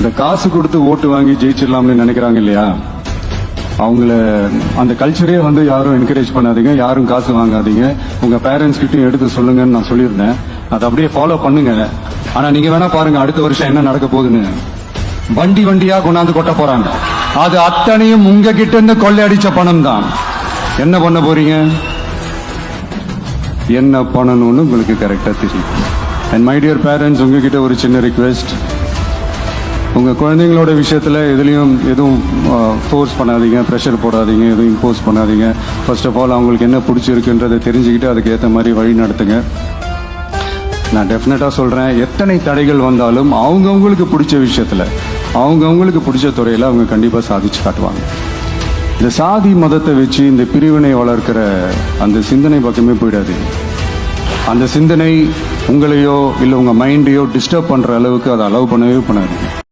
இந்த காசு கொடுத்து ஓட்டு வாங்கி ஜெயிச்சிடலாம்னு நினைக்கிறாங்க இல்லையா, அவங்கள அந்த கல்ச்சரே வந்து யாரும் என்கரேஜ் பண்ணாதீங்க, யாரும் காசு வாங்காதீங்க, உங்க பேரண்ட்ஸ் கிட்டயும் எடுத்து சொல்லுங்கன்னு நான் சொல்லியிருந்தேன். அதை அப்படியே ஃபாலோ பண்ணுங்க. ஆனா நீங்க வேணா பாருங்க அடுத்த வருஷம் என்ன நடக்க போகுதுன்னு. வண்டி வண்டியா கொண்டாந்து கொட்ட போறாங்க. அது அத்தனையும் உங்ககிட்ட இருந்து கொள்ளையடிச்ச பணம் தான். என்ன பண்ண போறீங்க, என்ன பண்ணணும்னு உங்களுக்கு கரெக்டா தெரியும். அண்ட் மை டியர் பேரண்ட்ஸ், உங்ககிட்ட ஒரு சின்ன ரிக்வெஸ்ட், உங்க குழந்தைங்களோட விஷயத்துல எதுவும் ஃபோர்ஸ் பண்ணாதீங்க, ப்ரெஷர் போடாதீங்க, எதுவும் இம்போஸ் பண்ணாதீங்க. ஃபர்ஸ்ட் ஆஃப் ஆல் அவங்களுக்கு என்ன பிடிச்சிருக்குன்றதை தெரிஞ்சுக்கிட்டு அதுக்கு ஏற்ற மாதிரி வழி நடத்துங்க. நான் டெஃபினட்டா சொல்றேன், எத்தனை தடைகள் வந்தாலும் அவங்கவுங்களுக்கு பிடிச்ச விஷயத்துல, அவங்கவுங்களுக்கு பிடிச்ச துறையில அவங்க கண்டிப்பா சாதிச்சு காட்டுவாங்க. இந்த சாதி மதத்தை வச்சு இந்த பிரிவினை வளர்க்கிற அந்த சிந்தனை பக்கமே போயிடாது. அந்த சிந்தனை உங்களையோ இல்லை உங்க மைண்டையோ டிஸ்டர்ப் பண்ற அளவுக்கு அதை அலோவ் பண்ணவே பண்ணாது.